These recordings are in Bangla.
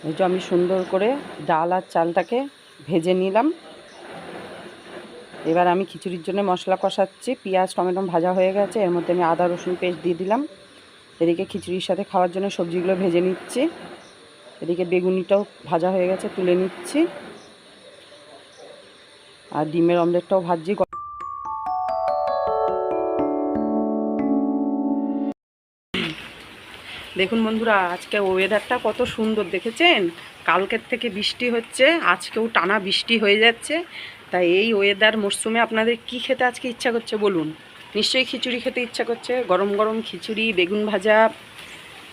এই যে আমি সুন্দর করে ডাল আর চালটাকে ভেজে নিলাম। এবার আমি খিচুড়ির জন্য মশলা কষাচ্ছি। পেঁয়াজ টমেটো ভাজা হয়ে গেছে, এর মধ্যে আমি আদা রসুন পেস্ট দিয়ে দিলাম। এদিকে খিচুড়ির সাথে খাওয়ার জন্য সবজিগুলো ভেজে নিচ্ছি। এদিকে বেগুনিটাও ভাজা হয়ে গেছে, তুলে নিচ্ছি। আর ডিমের অমলেটটাও ভাজছি। দেখুন বন্ধুরা, আজকে ওয়েদারটা কত সুন্দর দেখেছেন। কালকের থেকে বৃষ্টি হচ্ছে, আজকেও টানা বৃষ্টি হয়ে যাচ্ছে। তাই এই ওয়েদার মরশুমে আপনাদের কি খেতে আজকে ইচ্ছা করছে বলুন? নিশ্চয়ই খিচুড়ি খেতে ইচ্ছা করছে। গরম গরম খিচুড়ি, বেগুন ভাজা,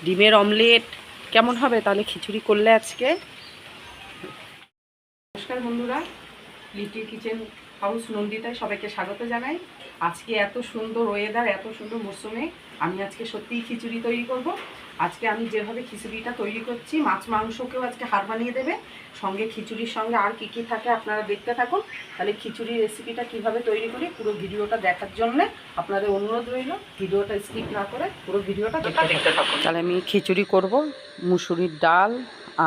ডিমের অমলেট। কেমন হবে তাহলে খিচুড়ি করলে আজকে? নমস্কার বন্ধুরা, লিটিল কিচেন হাউস নন্দিতায় সবাইকে স্বাগত জানাই। আজকে এত সুন্দর ওয়েদার, এত সুন্দর মরশুমে আমি আজকে সত্যিই খিচুড়ি তৈরি করব। আজকে আমি যেভাবে খিচুড়িটা তৈরি করছি, মাছ মাংসকেও আজকে হার মানিয়ে দেবে। সঙ্গে খিচুড়ির সঙ্গে আর কী কী থাকে আপনারা দেখতে থাকুন। তাহলে খিচুড়ির রেসিপিটা কিভাবে তৈরি করি পুরো ভিডিওটা দেখার জন্যে আপনাদের অনুরোধ রইল, ভিডিওটা স্কিপ না করে পুরো ভিডিওটা দেখতে থাকুন। তাহলে আমি খিচুড়ি করব, মুসুরির ডাল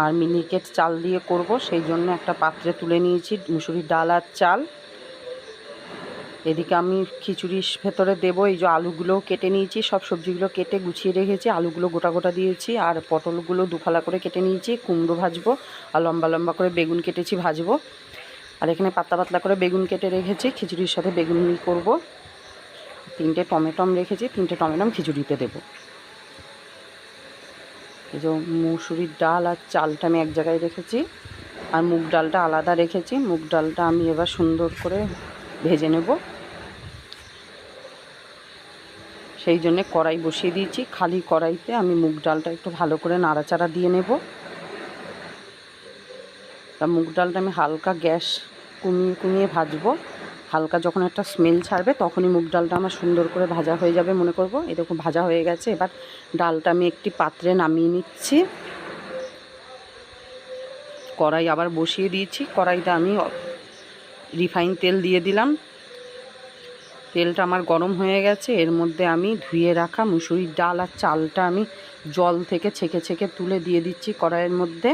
আর মিনিকেট চাল দিয়ে করব। সেই জন্য একটা পাত্রে তুলে নিয়েছি মুসুরির ডাল আর চাল। এদিকে আমি খিচুড়ির ভেতরে দেবো এই যে আলুগুলোও কেটে নিয়েছি, সব সবজিগুলো কেটে গুছিয়ে রেখেছি। আলুগুলো গোটা গোটা দিয়েছি, আর পটলগুলো দুফালা করে কেটে নিয়েছি। কুমড়ো ভাজবো, আর লম্বা লম্বা করে বেগুন কেটেছি, ভাজবো। আর এখানে পাতলা পাতলা করে বেগুন কেটে রেখেছি, খিচুড়ির সাথে বেগুন করব। 3টে টমেটম রেখেছি, 3টে টমেটম খিচুড়িতে দেবো। এই যে মুসুরির ডাল আর চালটা আমি এক জায়গায় রেখেছি, আর মুগ ডালটা আলাদা রেখেছি। মুগ ডালটা আমি এবার সুন্দর করে ভেজে নেব। সেই জন্যে কড়াই বসিয়ে দিয়েছি। খালি কড়াইতে আমি মুগ ডালটা একটু ভালো করে নাড়াচাড়া দিয়ে নেব। তা মুগ ডালটা আমি হালকা গ্যাস কমিয়ে কমিয়ে ভাজবো। হালকা যখন একটা স্মেল ছাড়বে তখনই মুগ ডালটা আমার সুন্দর করে ভাজা হয়ে যাবে মনে করব। এরকম ভাজা হয়ে গেছে। এবার ডালটা আমি একটি পাত্রে নামিয়ে নিচ্ছি। কড়াই আবার বসিয়ে দিয়েছি। কড়াইতে আমি রিফাইন তেল দিয়ে দিলাম। তেলটা আমার গরম হয়ে গেছে। এর মধ্যে আমি ধুয়ে রাখা মুসুরির ডাল আর চালটা আমি জল থেকে ছেঁকে ছেঁকে তুলে দিয়ে দিচ্ছি কড়াইয়ের মধ্যে।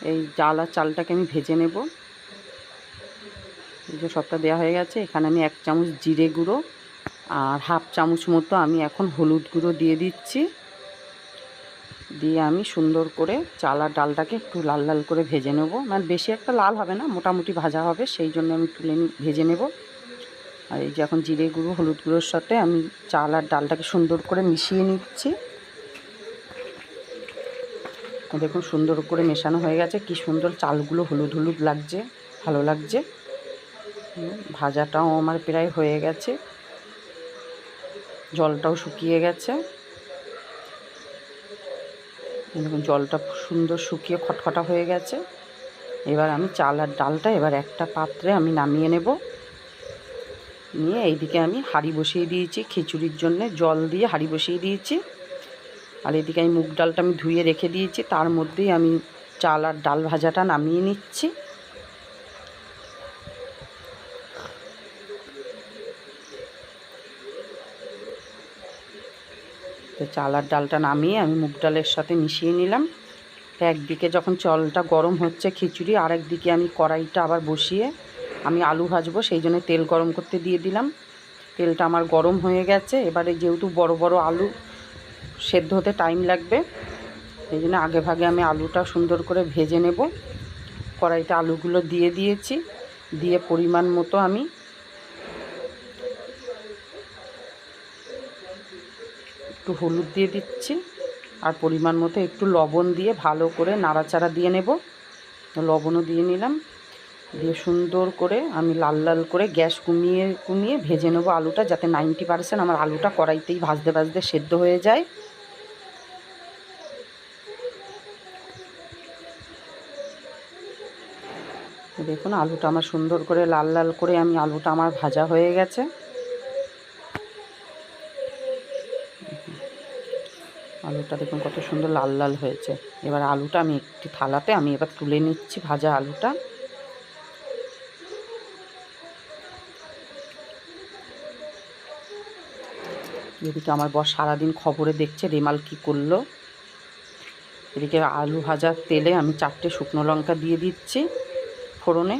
এই ডাল আর চালটাকে আমি ভেজে নেব। এই যে সবটা দেওয়া হয়ে গেছে। এখানে আমি 1 চামচ জিরে গুঁড়ো আর 1/2 চামচ মতো আমি এখন হলুদ গুঁড়ো দিয়ে দিচ্ছি। দিয়ে আমি সুন্দর করে চাল আর ডালটাকে একটু লাল লাল করে ভেজে নেব। মানে বেশি একটা লাল হবে না, মোটামুটি ভাজা হবে, সেই জন্য আমি তুলে ভেজে নেব। আর এই যে এখন জিরে গুঁড়ো হলুদ গুঁড়োর সাথে আমি চাল আর ডালটাকে সুন্দর করে মিশিয়ে নিচ্ছি। দেখুন সুন্দর করে মেশানো হয়ে গেছে। কি সুন্দর চালগুলো হলুদ হলুদ লাগছে, ভালো লাগছে। ভাজাটাও আমার প্রায় হয়ে গেছে, জলটাও শুকিয়ে গেছে। দেখুন জলটা সুন্দর শুকিয়ে খটখটা হয়ে গেছে। এবার আমি চাল আর ডালটা এবার একটা পাত্রে আমি নামিয়ে নেব। নিয়ে এইদিকে আমি হাঁড়ি বসিয়ে দিয়েছি খিচুড়ির জন্য, জল দিয়ে হাঁড়ি বসিয়ে দিয়েছি। আর এদিকে আমি মুগ ডালটা আমি ধুয়ে রেখে দিয়েছি, তার মধ্যেই আমি চাল আর ডাল ভাজাটা নামিয়ে নিচ্ছি। তো চাল আর ডালটা নামিয়ে আমি মুগ ডালের সাথে মিশিয়ে নিলাম। একদিকে যখন জলটা গরম হচ্ছে খিচুড়ি, আর একদিকে আমি কড়াইটা আবার বসিয়ে আমি আলু ভাজবো, সেই জন্য তেল গরম করতে দিয়ে দিলাম। তেলটা আমার গরম হয়ে গেছে। এবারে যেহেতু বড় বড় আলু, সেদ্ধ হতে টাইম লাগবে, সেই জন্য আগে ভাগে আমি আলুটা সুন্দর করে ভেজে নেব। কড়াইতে আলুগুলো দিয়ে দিয়েছি, দিয়ে পরিমাণ মতো আমি একটু হলুদ দিয়ে দিচ্ছি, আর পরিমাণ মতো একটু লবণ দিয়ে ভালো করে নাড়াচাড়া দিয়ে নেব। লবণও দিয়ে নিলাম। দিয়ে সুন্দর করে আমি লাল লাল করে গ্যাস কমিয়ে কমিয়ে ভেজে নেব আলুটা, যাতে 90% আমার আলুটা কড়াইতেই ভাজতে ভাজতে সেদ্ধ হয়ে যায়। দেখুন আলুটা আমার সুন্দর করে লাল লাল করে আলুটা আমার ভাজা হয়ে গেছে। আলুটা দেখুন কত সুন্দর লাল লাল হয়েছে। এবার আলুটা আমি একটি থালাতে আমি এবার তুলে নিচ্ছি, ভাজা আলুটা। এদিকে আমার বর সারাদিন খবরে দেখছে রেমাল কি করলো। এদিকে আলু ভাজার তেলে আমি 4টে শুকনো লঙ্কা দিয়ে দিচ্ছি ফোড়নে,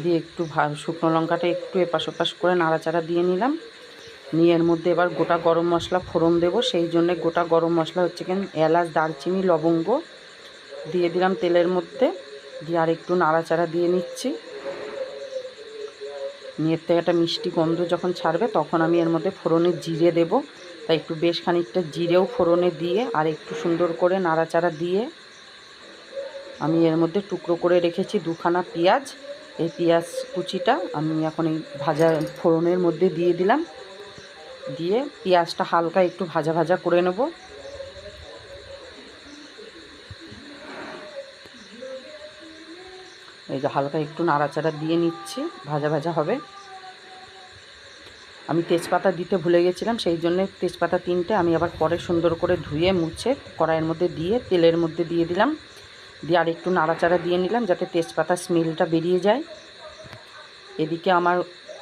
দিয়ে একটু শুকনো লঙ্কাটা একটু এপাশ ওপাশ করে নাড়াচাড়া দিয়ে নিলাম। নিয়ে এর মধ্যে এবার গোটা গরম মশলা ফোড়ন দেবো, সেই জন্যে গোটা গরম মশলা হচ্ছে কেন এলাচ, দারচিনি, লবঙ্গ দিয়ে দিলাম তেলের মধ্যে, দিয়ে আর একটু নাড়াচাড়া দিয়ে নিচ্ছি। নিয়ে থেকে একটা মিষ্টি গন্ধ যখন ছাড়বে তখন আমি এর মধ্যে ফোড়নে জিরে দেব, তাই একটু বেশ খানিকটা জিরেও ফোড়নে দিয়ে আর একটু সুন্দর করে নাড়াচাড়া দিয়ে আমি এর মধ্যে টুকরো করে রেখেছি 2খানা পেঁয়াজ, এই পেঁয়াজ কুচিটা আমি এখন এই ভাজা ফোড়নের মধ্যে দিয়ে দিলাম। দিয়ে পেঁয়াজটা হালকা একটু ভাজা ভাজা করে নেব। এই যে হালকা একটু নাড়াচাড়া দিয়ে নিচ্ছি, ভাজা ভাজা হবে। আমি তেজপাতা দিতে ভুলে গেছিলাম, সেই জন্য তেজপাতা 3টে আমি আবার পরে সুন্দর করে ধুয়ে মুছে কড়াইয়ের মধ্যে দিয়ে তেলের মধ্যে দিয়ে দিলাম। দিয়ে আর একটু নাড়াচাড়া দিয়ে নিলাম যাতে তেজপাতার স্মেলটা বেরিয়ে যায়। এদিকে আমার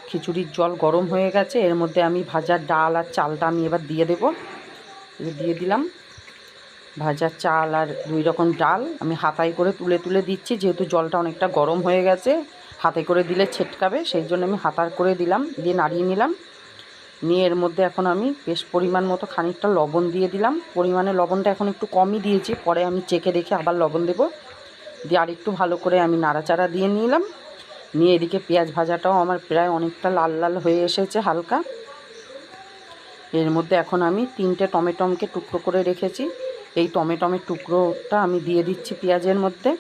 খিচুড়ির জল গরম হয়ে গেছে, এর মধ্যে আমি ভাজা ডাল আর চালটা আমি এবার দিয়ে দেব। দিয়ে দিলাম ভাজা চাল আর 2 রকম ডাল আমি হাতায় করে তুলে তুলে দিচ্ছি, যেহেতু জলটা অনেকটা গরম হয়ে গেছে, হাতে করে দিলে ছেটকাবে, সেই জন্য আমি হাতার করে দিলাম। দিয়ে নাড়িয়ে নিলাম। নিয়ে এর মধ্যে এখন আমি বেশ পরিমাণ মতো খানিকটা লবণ দিয়ে দিলাম। পরিমাণে লবণটা এখন একটু কমই দিয়েছি, পরে আমি চেখে দেখে আবার লবণ দেব। দিয়ে আর একটু ভালো করে আমি নাড়াচাড়া দিয়ে নিলাম। নিয়ে এদিকে পেঁয়াজ ভাজাটাও আমার প্রায় অনেকটা লাল লাল হয়ে এসেছে হালকা। এর মধ্যে এখন আমি 3টে টমেটোকে টুকরো করে রেখেছি, এই টমেটোর টুকরোটা আমি দিয়ে দিচ্ছি পেঁয়াজের মধ্যে।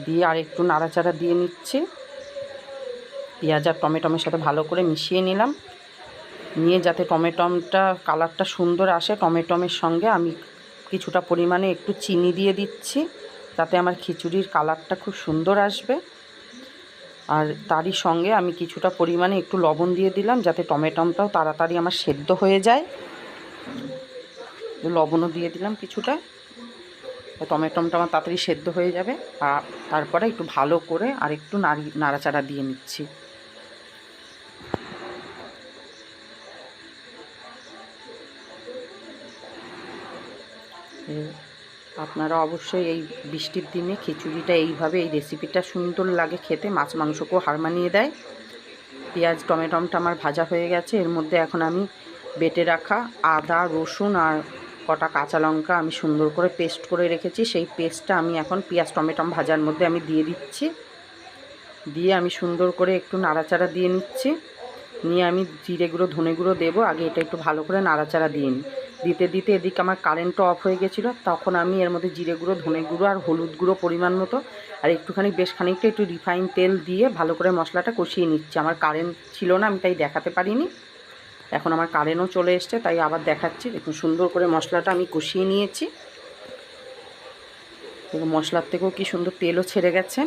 দিয়ে আর একটু নাড়াচাড়া দিয়ে নিচ্ছি। পেঁয়াজ আর টমেটোর সাথে ভালো করে মিশিয়ে নিলাম। নিয়ে যাতে টমেটোটা কালারটা সুন্দর আসে, টমেটোর সঙ্গে আমি কিছুটা পরিমাণে একটু চিনি দিয়ে দিচ্ছি, যাতে আমার খিচুড়ির কালারটা খুব সুন্দর আসবে। আর তারই সঙ্গে আমি কিছুটা পরিমাণে একটু লবণ দিয়ে দিলাম, যাতে টমেটোটাও তাড়াতাড়ি আমার সেদ্ধ হয়ে যায়। লবণও দিয়ে দিলাম কিছুটা, টমেটোটা আমার তাড়াতাড়ি সেদ্ধ হয়ে যাবে। আর তারপরে একটু ভালো করে আর একটু নাড়াচাড়া দিয়ে নিচ্ছি। আপনারা অবশ্যই এই বৃষ্টির দিনে খিচুড়িটা এইভাবে, এই রেসিপিটা সুন্দর লাগে খেতে, মাছ মাংসকেও হার মানিয়ে দেয়। পেঁয়াজ টমেটোটা আমার ভাজা হয়ে গেছে, এর মধ্যে এখন আমি বেটে রাখা আদা, রসুন আর কটা কাঁচা লঙ্কা আমি সুন্দর করে পেস্ট করে রেখেছি, সেই পেস্টটা আমি এখন পেঁয়াজ টমেটো ভাজার মধ্যে আমি দিয়ে দিচ্ছি। দিয়ে আমি সুন্দর করে একটু নাড়াচাড়া দিয়ে নিচ্ছি। নিয়ে আমি জিরে গুঁড়ো, ধনে গুঁড়ো দেবো, আগে এটা একটু ভালো করে নাড়াচাড়া দিয়ে নিই। দিতে দিতে এদিকে আমার কারেন্টও অফ হয়ে গেছিলো, তখন আমি এর মধ্যে জিরে গুঁড়ো, ধনে গুঁড়ো আর হলুদ গুঁড়ো পরিমাণ মতো আর একটুখানি বেশ খানিকটা একটু রিফাইন তেল দিয়ে ভালো করে মশলাটা কষিয়ে নিচ্ছি। আমার কারেন্ট ছিল না, আমি তাই দেখাতে পারিনি। এখন আমার কারেন্টও চলে এসছে, তাই আবার দেখাচ্ছি। দেখুন সুন্দর করে মশলাটা আমি কষিয়ে নিয়েছি। দেখুন মশলার থেকেও কি সুন্দর তেলও ছেড়ে গেছে।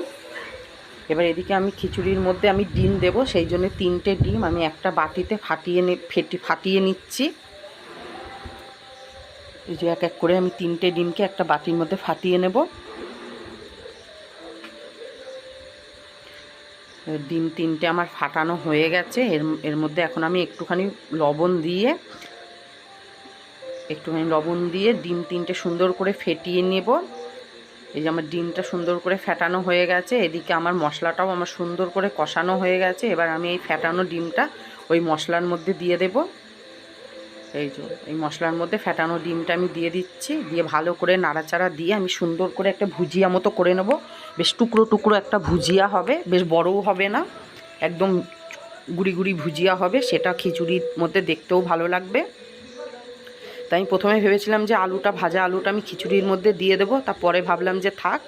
এবার এদিকে আমি খিচুড়ির মধ্যে আমি ডিম দেব, সেই জন্য 3টে ডিম আমি একটা বাটিতে ফাটিয়ে নিচ্ছি। এই যে এক এক করে আমি 3টে ডিমকে একটা বাটির মধ্যে ফাটিয়ে নেব। ডিম 3টে আমার ফাটানো হয়ে গেছে। এর মধ্যে এখন আমি একটুখানি লবণ দিয়ে ডিম 3টে সুন্দর করে ফেটিয়ে নেব। এই যে আমার ডিমটা সুন্দর করে ফেটানো হয়ে গেছে, এদিকে আমার মশলাটাও আমার সুন্দর করে কষানো হয়ে গেছে। এবার আমি এই ফেটানো ডিমটা ওই মশলার মধ্যে দিয়ে দেব। এই যে এই মশলার মধ্যে ফেটানো ডিমটা আমি দিয়ে দিচ্ছি। দিয়ে ভালো করে নাড়াচাড়া দিয়ে আমি সুন্দর করে একটা ভুজিয়া মতো করে নেব। বেশ টুকরো টুকরো একটা ভুজিয়া হবে, বেশ বড়ও হবে না, একদম গুড়ি গুড়ি ভুজিয়া হবে, সেটা খিচুড়ির মধ্যে দেখতেও ভালো লাগবে। তাই আমি প্রথমে ভেবেছিলাম যে ভাজা আলুটা আমি খিচুড়ির মধ্যে দিয়ে দেবো, তারপরে ভাবলাম যে থাক,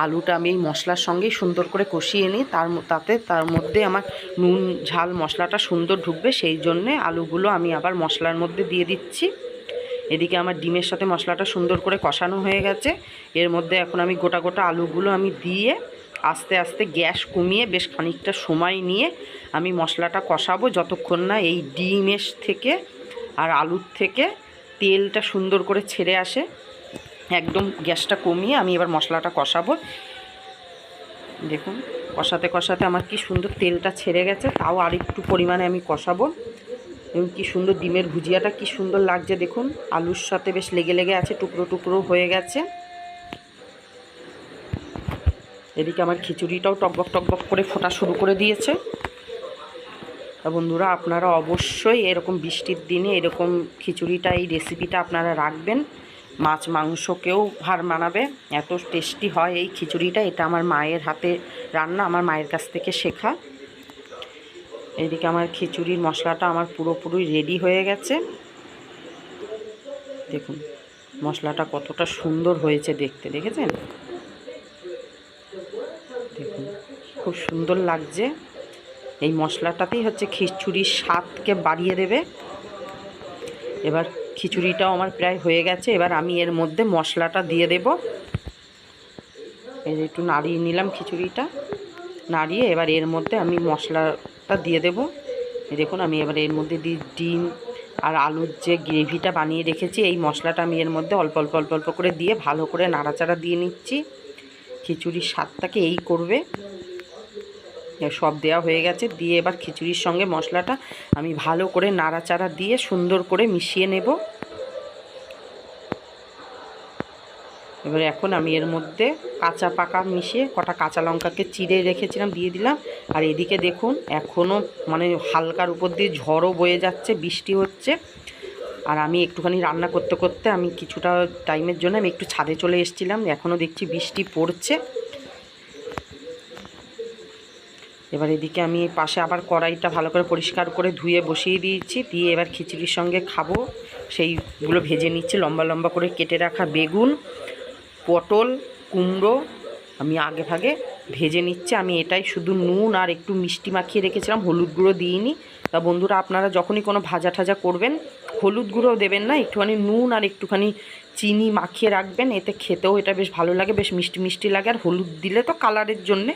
আলুটা আমি এই মশলার সঙ্গেই সুন্দর করে কষিয়ে নিই, তার মধ্যে আমার নুন ঝাল মশলাটা সুন্দর ঢুকবে, সেই জন্যে আলুগুলো আমি আবার মশলার মধ্যে দিয়ে দিচ্ছি। এদিকে আমার ডিমের সাথে মশলাটা সুন্দর করে কষানো হয়ে গেছে। এর মধ্যে এখন আমি গোটা গোটা আলুগুলো আমি দিয়ে আস্তে আস্তে গ্যাস কমিয়ে বেশ খানিকটা সময় নিয়ে আমি মশলাটা কষাবো, যতক্ষণ না এই ডিমের থেকে আর আলুর থেকে তেলটা সুন্দর করে ছেড়ে আসে। একদম গ্যাসটা কমিয়ে আমি এবার মশলাটা কষাবো। দেখুন কষাতে কষাতে আমার কি সুন্দর তেলটা ছেড়ে গেছে, তাও আর একটু পরিমাণে আমি কষাবো। এবং কী সুন্দর ডিমের ভুজিয়াটা কি সুন্দর লাগছে দেখুন, আলুর সাথে বেশ লেগে লেগে আছে, টুকরো টুকরো হয়ে গেছে। এদিকে আমার খিচুড়িটাও টকবক টকবক করে ফোটা শুরু করে দিয়েছে। তা বন্ধুরা, আপনারা অবশ্যই এরকম বৃষ্টির দিনে এরকম খিচুড়িটা, এই রেসিপিটা আপনারা রাখবেন। মাছ মাংসকেও হার মানাবে, এত টেস্টি হয় এই খিচুড়িটা। এটা আমার মায়ের হাতে রান্না, আমার মায়ের কাছ থেকে শেখা। এদিকে আমার খিচুড়ির মশলাটা আমার পুরোপুরি রেডি হয়ে গেছে। দেখুন মশলাটা কতটা সুন্দর হয়েছে দেখতে, দেখেছেন? দেখুন খুব সুন্দর লাগছে। এই মশলাটাতেই হচ্ছে খিচুড়ির স্বাদকে বাড়িয়ে দেবে। এবার খিচুড়িটাও আমার প্রায় হয়ে গেছে। এবার আমি এর মধ্যে মশলাটা দিয়ে দেব। এই যে একটু নাড়িয়ে নিলাম খিচুড়িটা, নাড়িয়ে এবার এর মধ্যে আমি মশলাটা দিয়ে দেব। এই দেখুন আমি এবার এর মধ্যে ডিম আর আলুর যে গ্রেভিটা বানিয়ে রেখেছি, এই মশলাটা আমি এর মধ্যে অল্প অল্প অল্প অল্প করে দিয়ে ভালো করে নাড়াচাড়া দিয়ে নিচ্ছি। খিচুড়ির স্বাদটাকে এই করবে। সব দেওয়া হয়ে গেছে, দিয়ে এবার খিচুড়ির সঙ্গে মশলাটা আমি ভালো করে নাড়াচাড়া দিয়ে সুন্দর করে মিশিয়ে নেব। এবার এখন আমি এর মধ্যে কাঁচা পাকা মিশিয়ে কটা কাঁচা লঙ্কাকে চিড়ে রেখেছিলাম দিয়ে দিলাম। আর এদিকে দেখুন এখনও মানে হালকার উপর দিয়ে ঝড়ও বয়ে যাচ্ছে, বৃষ্টি হচ্ছে। আর আমি একটুখানি রান্না করতে করতে আমি কিছুটা টাইমের জন্য আমি একটু ছাদে চলে এসেছিলাম, এখনও দেখছি বৃষ্টি পড়ছে। এবার এদিকে আমি পাশে আবার কড়াইটা ভালো করে পরিষ্কার করে ধুয়ে বসিয়ে দিয়েছি, দিয়ে এবার খিচুড়ির সঙ্গে খাবো সেইগুলো ভেজে নিচ্ছি। লম্বা লম্বা করে কেটে রাখা বেগুন, পটল, কুমড়ো আমি আগে ভাগে ভেজে নিচ্ছি। আমি এটাই শুধু নুন আর একটু মিষ্টি মাখিয়ে রেখেছিলাম, হলুদ গুঁড়ো দিইনি। তা বন্ধুরা, আপনারা যখনই কোনো ভাজা ঠাজা করবেন হলুদ গুঁড়ো দেবেন না, একটুখানি নুন আর একটুখানি চিনি মাখিয়ে রাখবেন, এতে খেতেও এটা বেশ ভালো লাগে, বেশ মিষ্টি মিষ্টি লাগে। আর হলুদ দিলে তো কালারের জন্যে।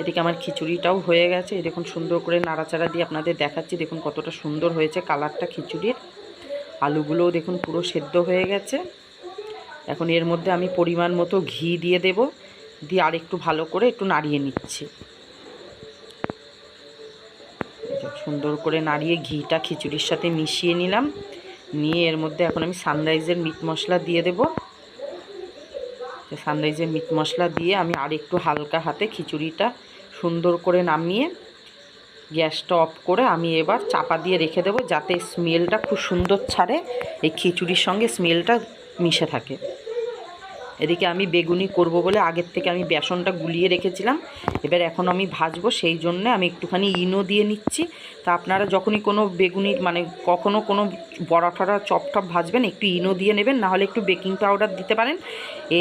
এদিকে আমার খিচুড়িটাও হয়ে গেছে, এই দেখুন সুন্দর করে নাড়াচাড়া দিয়ে আপনাদের দেখাচ্ছি। দেখুন কতটা সুন্দর হয়েছে কালারটা খিচুড়ির। আলুগুলোও দেখুন পুরো সেদ্ধ হয়ে গেছে। এখন এর মধ্যে আমি পরিমাণ মতো ঘি দিয়ে দেব, দিয়ে আর একটু ভালো করে একটু নাড়িয়ে নিচ্ছি। সুন্দর করে নাড়িয়ে ঘিটা খিচুড়ির সাথে মিশিয়ে নিলাম, নিয়ে এর মধ্যে এখন আমি সানরাইজের মিট মশলা দিয়ে দেব। সানরাইজের মিট মশলা দিয়ে আমি আর একটু হালকা হাতে খিচুড়িটা সুন্দর করে নামিয়ে গ্যাসটা অফ করে আমি এবার চাপা দিয়ে রেখে দেবো, যাতে স্মেলটা খুব সুন্দর ছাড়ে, এই খিচুড়ির সঙ্গে স্মেলটা মিশে থাকে। এদিকে আমি বেগুনি করব বলে আগের থেকে আমি বেসনটা গুলিয়ে রেখেছিলাম। এবার এখন আমি ভাজবো, সেই জন্য আমি একটুখানি ইনো দিয়ে নিচ্ছি। তা আপনারা যখনই কোনো বেগুনি মানে কখনও কোনো বড়া টড়া চপ টপ ভাজবেন, একটু ইনো দিয়ে নেবেন, নাহলে একটু বেকিং পাউডার দিতে পারেন।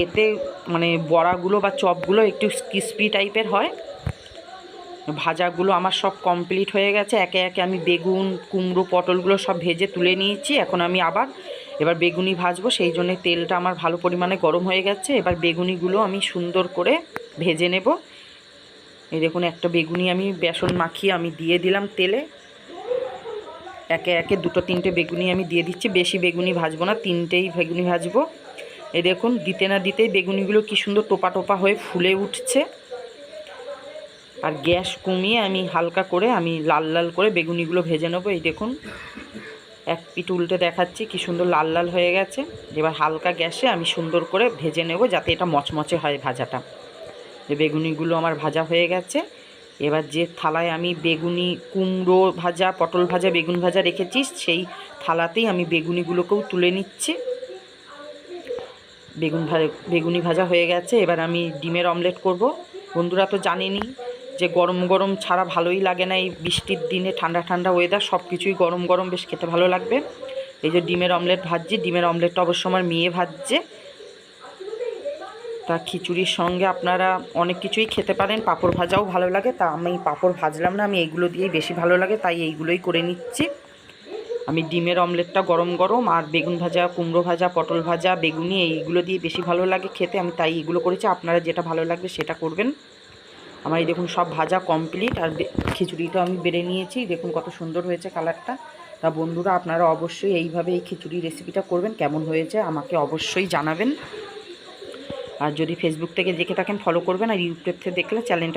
এতে মানে বড়াগুলো বা চপগুলো একটু ক্রিস্পি টাইপের হয়। ভাজাগুলো আমার সব কমপ্লিট হয়ে গেছে, একে একে আমি বেগুন, কুমড়ো, পটলগুলো সব ভেজে তুলে নিয়েছি। এখন আমি এবার বেগুনি ভাজবো, সেই জন্য তেলটা আমার ভালো পরিমাণে গরম হয়ে গেছে। এবার বেগুনিগুলো আমি সুন্দর করে ভেজে নেব। এই দেখুন একটা বেগুনি আমি বেসন মাখিয়ে আমি দিয়ে দিলাম তেলে। একে একে দুটো তিনটে বেগুনি আমি দিয়ে দিচ্ছি, বেশি বেগুনি ভাজবো না, তিনটেই বেগুনি ভাজবো। এই দেখুন দিতে না দিতেই বেগুনিগুলো কি সুন্দর টোপা টোপা হয়ে ফুলে উঠছে। আর গ্যাস কমিয়ে আমি হালকা করে আমি লাল লাল করে বেগুনিগুলো ভেজে নেবো। এই দেখুন এক পিঠ উল্টে দেখাচ্ছি, কি সুন্দর লাল লাল হয়ে গেছে। এবার হালকা গ্যাসে আমি সুন্দর করে ভেজে নেব, যাতে এটা মচমচে হয় ভাজাটা। বেগুনিগুলো আমার ভাজা হয়ে গেছে। এবার যে থালায় আমি বেগুনি, কুমড়ো ভাজা, পটল ভাজা, বেগুন ভাজা রেখেছি, সেই থালাতেই আমি বেগুনিগুলোকেও তুলে নিচ্ছি। বেগুনি ভাজা হয়ে গেছে। এবার আমি ডিমের অমলেট করব। বন্ধুরা তো জানেনই যে গরম গরম ছাড়া ভালোই লাগে না, এই বৃষ্টির দিনে ঠান্ডা ঠান্ডা ওয়েদার সব কিছুই গরম গরম বেশ খেতে ভালো লাগবে। এই যে ডিমের অমলেট ভাজছি, ডিমের অমলেটটা অবশ্য আমার মেয়ে ভাজছে। তা খিচুড়ির সঙ্গে আপনারা অনেক কিছুই খেতে পারেন, পাঁপড় ভাজাও ভালো লাগে। তা আমি পাঁপড় ভাজলাম না, আমি এইগুলো দিয়েই বেশি ভালো লাগে, তাই এইগুলোই করে নিচ্ছি। আমি ডিমের অমলেটটা গরম গরম আর বেগুন ভাজা, কুমড়ো ভাজা, পটল ভাজা, বেগুনি এইগুলো দিয়ে বেশি ভালো লাগে খেতে, আমি তাই এইগুলো করেছি। আপনারা যেটা ভালো লাগবে সেটা করবেন। আমার এই দেখুন সব ভাজা কমপ্লিট, আর খিচুড়িটা আমি বেড়ে নিয়েছি। দেখুন কত সুন্দর হয়েছে কালারটা। তা বন্ধুরা, আপনারা অবশ্যই এইভাবে এই খিচুড়ি রেসিপিটা করবেন, কেমন হয়েছে আমাকে অবশ্যই জানাবেন। আর যদি ফেসবুক থেকে দেখে থাকেন ফলো করবেন, আর ইউটিউব থেকে দেখলে চ্যানেলটা